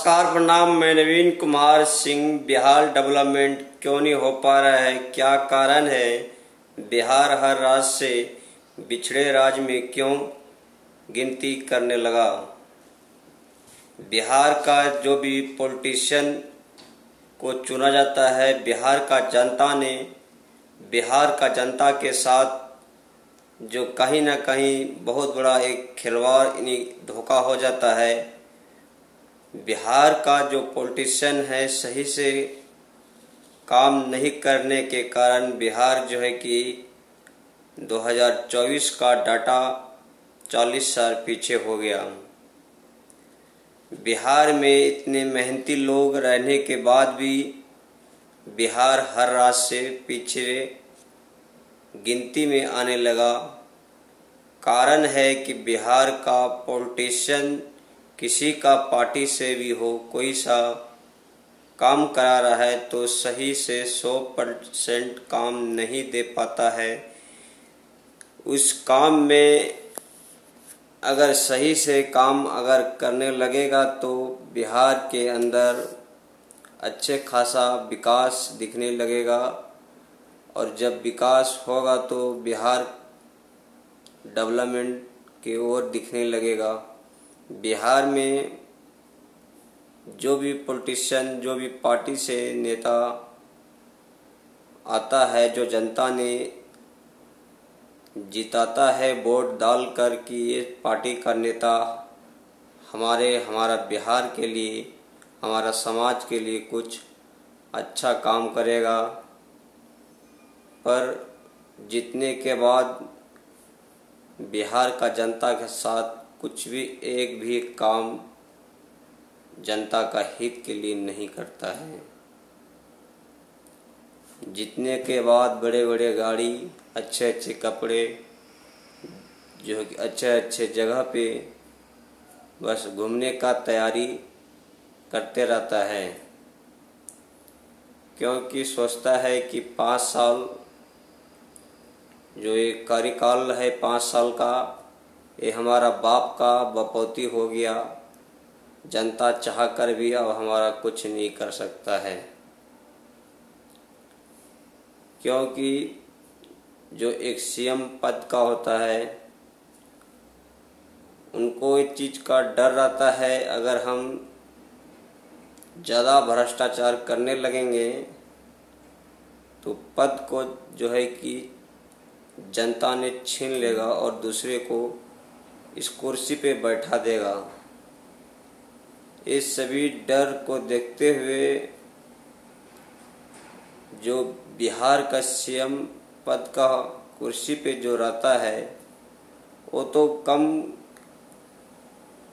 नमस्कार, प्रणाम। मैं नवीन कुमार सिंह। बिहार डेवलपमेंट क्यों नहीं हो पा रहा है, क्या कारण है? बिहार हर राज्य से पिछड़े राज्य में क्यों गिनती करने लगा? बिहार का जो भी पॉलिटिशियन को चुना जाता है, बिहार का जनता के साथ जो कहीं ना कहीं बहुत बड़ा एक खिलवाड़ धोखा हो जाता है। बिहार का जो पॉलिटिशियन है सही से काम नहीं करने के कारण बिहार जो है कि 2024 का डाटा 40 साल पीछे हो गया। बिहार में इतने मेहनती लोग रहने के बाद भी बिहार हर राज्य से पीछे गिनती में आने लगा। कारण है कि बिहार का पॉलिटिशियन किसी का पार्टी से भी हो, कोई सा काम करा रहा है तो सही से 100% काम नहीं दे पाता है। उस काम में अगर सही से काम अगर करने लगेगा तो बिहार के अंदर अच्छे खासा विकास दिखने लगेगा, और जब विकास होगा तो बिहार डेवलपमेंट की ओर दिखने लगेगा। बिहार में जो भी पॉलिटिशियन, जो भी पार्टी से नेता आता है, जो जनता ने जिताता है वोट डालकर कि ये पार्टी का नेता हमारा बिहार के लिए, हमारा समाज के लिए कुछ अच्छा काम करेगा, पर जीतने के बाद बिहार का जनता के साथ कुछ भी एक भी काम जनता का हित के लिए नहीं करता है। जीतने के बाद बड़े बड़े गाड़ी, अच्छे अच्छे कपड़े, जो कि अच्छे अच्छे जगह पे बस घूमने का तैयारी करते रहता है, क्योंकि सोचता है कि 5 साल जो ये कार्यकाल है 5 साल का, ये हमारा बाप का बपौती हो गया। जनता चाह कर भी अब हमारा कुछ नहीं कर सकता है, क्योंकि जो एक सीएम पद का होता है उनको इस चीज़ का डर रहता है, अगर हम ज़्यादा भ्रष्टाचार करने लगेंगे तो पद को जो है कि जनता ने छीन लेगा और दूसरे को इस कुर्सी पे बैठा देगा। इस सभी डर को देखते हुए जो बिहार का सीएम पद का कुर्सी पे जो रहता है वो तो कम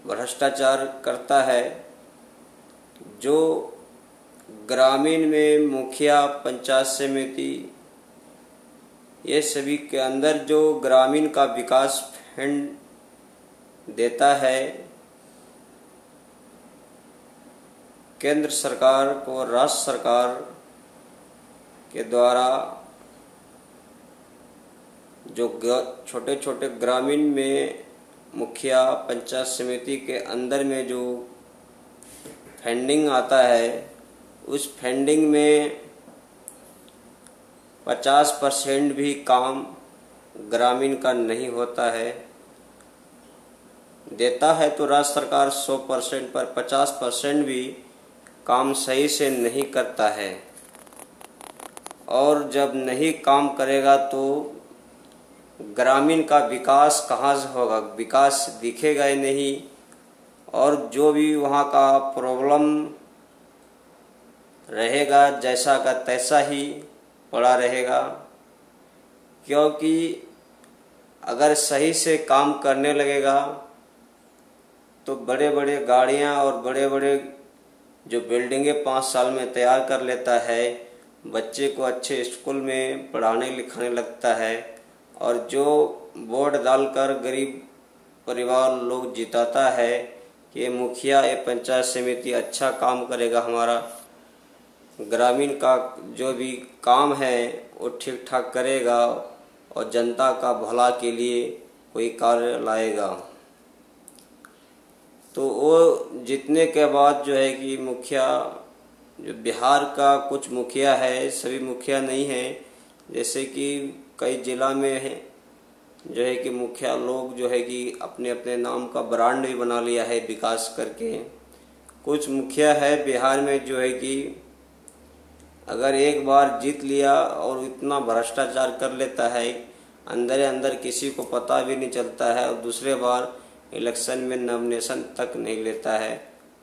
भ्रष्टाचार करता है। जो ग्रामीण में मुखिया, पंचायत समिति, ये सभी के अंदर जो ग्रामीण का विकास फंड देता है केंद्र सरकार को, राज्य सरकार के द्वारा, जो छोटे छोटे ग्रामीण में मुखिया, पंचायत समिति के अंदर में जो फंडिंग आता है, उस फंडिंग में 50% भी काम ग्रामीण का नहीं होता है। देता है तो राज्य सरकार 100%, पर 50% भी काम सही से नहीं करता है। और जब नहीं काम करेगा तो ग्रामीण का विकास कहाँ से होगा? विकास दिखेगा ही नहीं, और जो भी वहाँ का प्रॉब्लम रहेगा जैसा का तैसा ही पड़ा रहेगा। क्योंकि अगर सही से काम करने लगेगा तो बड़े बड़े गाड़ियाँ और बड़े बड़े जो बिल्डिंगें 5 साल में तैयार कर लेता है, बच्चे को अच्छे स्कूल में पढ़ाने लिखाने लगता है, और जो वोट डालकर गरीब परिवार लोग जिताता है कि मुखिया, ये पंचायत समिति अच्छा काम करेगा, हमारा ग्रामीण का जो भी काम है वो ठीक ठाक करेगा और जनता का भला के लिए कोई कार्य लाएगा। तो वो जीतने के बाद जो है कि मुखिया, जो बिहार का कुछ मुखिया है, सभी मुखिया नहीं है, जैसे कि कई जिला में है जो है कि मुखिया लोग जो है कि अपने अपने नाम का ब्रांड भी बना लिया है विकास करके। कुछ मुखिया है बिहार में जो है कि अगर एक बार जीत लिया और इतना भ्रष्टाचार कर लेता है, अंदर अंदर किसी को पता भी नहीं चलता है, और दूसरे बार इलेक्शन में नॉमिनेशन तक नहीं लेता है।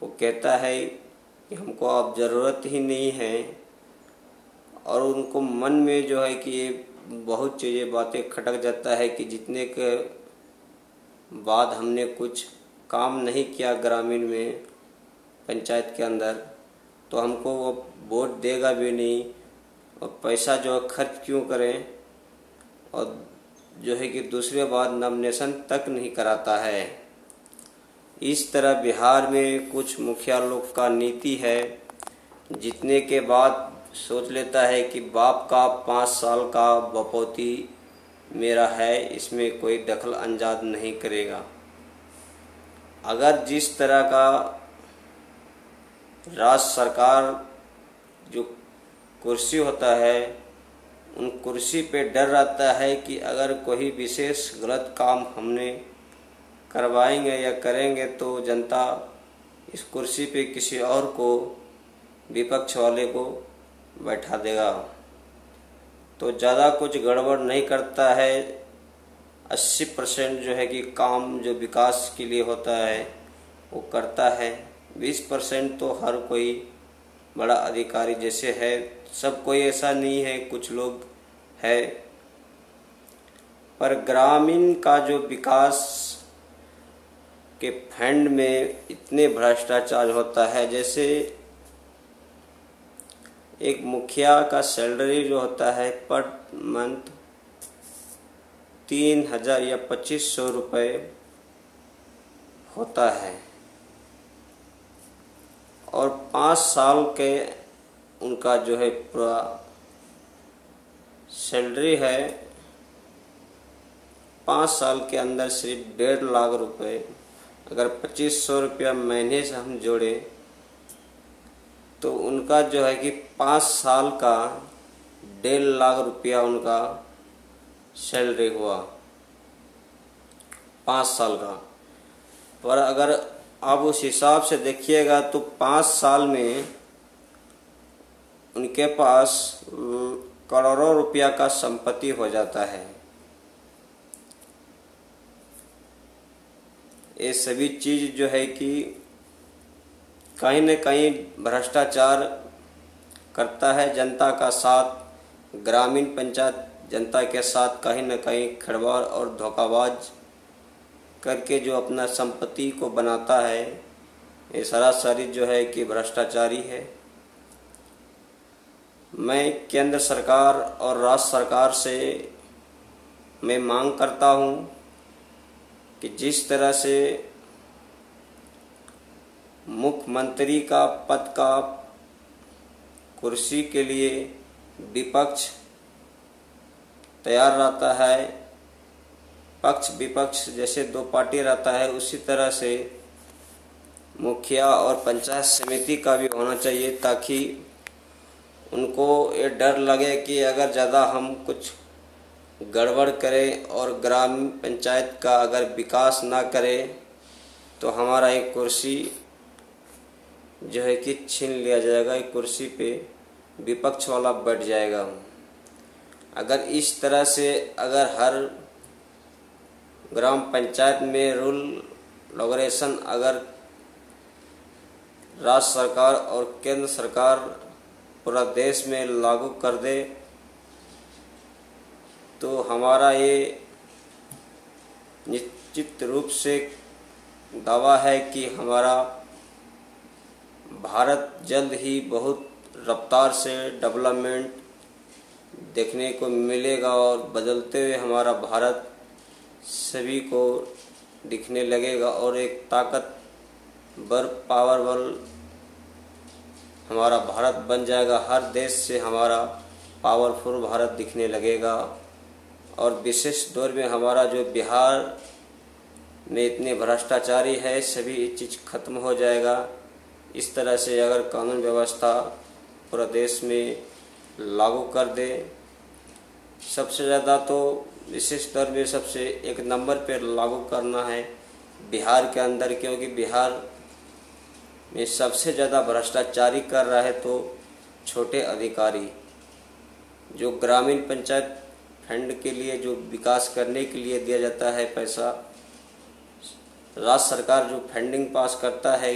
वो कहता है कि हमको अब ज़रूरत ही नहीं है, और उनको मन में जो है कि ये बहुत चीज़ें बातें खटक जाता है कि जीतने के बाद हमने कुछ काम नहीं किया ग्रामीण में, पंचायत के अंदर, तो हमको वो वोट देगा भी नहीं, और पैसा जो खर्च क्यों करें, और जो है कि दूसरे बार नॉमिनेशन तक नहीं कराता है। इस तरह बिहार में कुछ मुखिया लोग का नीति है, जीतने के बाद सोच लेता है कि बाप का 5 साल का बपौती मेरा है, इसमें कोई दखल अंदाज नहीं करेगा। अगर जिस तरह का राज्य सरकार जो कुर्सी होता है, उन कुर्सी पे डर रहता है कि अगर कोई विशेष गलत काम हमने करवाएंगे या करेंगे तो जनता इस कुर्सी पे किसी और को, विपक्ष वाले को बैठा देगा। तो ज़्यादा कुछ गड़बड़ नहीं करता है। 80% जो है कि काम जो विकास के लिए होता है वो करता है। 20% तो हर कोई बड़ा अधिकारी जैसे है, सब कोई ऐसा नहीं है, कुछ लोग है। पर ग्रामीण का जो विकास के फंड में इतने भ्रष्टाचार होता है, जैसे एक मुखिया का सैलरी जो होता है पर मंथ 3000 या 2500 रुपये होता है, और 5 साल के उनका जो है पूरा सैलरी है। 5 साल के अंदर सिर्फ 1.5 लाख रुपए, अगर 2500 रुपया महीने से हम जोड़े तो उनका जो है कि 5 साल का 1.5 लाख रुपया उनका सैलरी हुआ, 5 साल का। पर अगर आप उस हिसाब से देखिएगा तो 5 साल में उनके पास करोड़ों रुपया का संपत्ति हो जाता है। ये सभी चीज जो है कि कहीं न कहीं भ्रष्टाचार करता है जनता का साथ, ग्रामीण पंचायत जनता के साथ कहीं न कहीं खिलवाड़ और धोखाबाज करके जो अपना संपत्ति को बनाता है, ये सरासरी जो है कि भ्रष्टाचारी है। मैं केंद्र सरकार और राज्य सरकार से मैं मांग करता हूं कि जिस तरह से मुख्यमंत्री का पद का कुर्सी के लिए विपक्ष तैयार रहता है, पक्ष विपक्ष जैसे 2 पार्टी रहता है, उसी तरह से मुखिया और पंचायत समिति का भी होना चाहिए, ताकि उनको ये डर लगे कि अगर ज़्यादा हम कुछ गड़बड़ करें और ग्राम पंचायत का अगर विकास ना करें तो हमारा एक कुर्सी जो है कि छीन लिया जाएगा, एक कुर्सी पे विपक्ष वाला बैठ जाएगा। अगर इस तरह से अगर हर ग्राम पंचायत में रूल रेगुलेशन अगर राज्य सरकार और केंद्र सरकार पूरा देश में लागू कर दे तो हमारा ये निश्चित रूप से दावा है कि हमारा भारत जल्द ही बहुत रफ्तार से डेवलपमेंट देखने को मिलेगा, और बदलते हुए हमारा भारत सभी को दिखने लगेगा, और एक ताकतवर पावरफुल हमारा भारत बन जाएगा। हर देश से हमारा पावरफुल भारत दिखने लगेगा। और विशेष दौर में हमारा जो बिहार में इतने भ्रष्टाचारी है, सभी चीज़ खत्म हो जाएगा। इस तरह से अगर कानून व्यवस्था पूरा देश में लागू कर दे, सबसे ज़्यादा तो विशेष तौर में सबसे एक नंबर पर लागू करना है बिहार के अंदर, क्योंकि बिहार में सबसे ज़्यादा भ्रष्टाचारी कर रहा है तो छोटे अधिकारी। जो ग्रामीण पंचायत फंड के लिए, जो विकास करने के लिए दिया जाता है पैसा, राज्य सरकार जो फंडिंग पास करता है,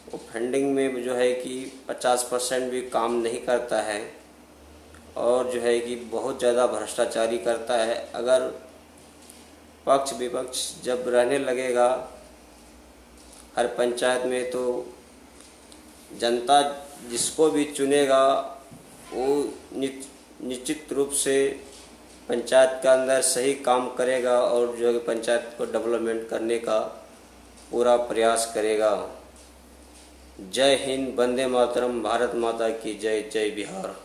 वो फंडिंग में जो है कि 50% भी काम नहीं करता है और जो है कि बहुत ज़्यादा भ्रष्टाचारी करता है। अगर पक्ष विपक्ष जब रहने लगेगा हर पंचायत में, तो जनता जिसको भी चुनेगा वो निश्चित रूप से पंचायत के अंदर सही काम करेगा और जो है पंचायत को डेवलपमेंट करने का पूरा प्रयास करेगा। जय हिंद, वंदे मातरम, भारत माता की जय, जय बिहार।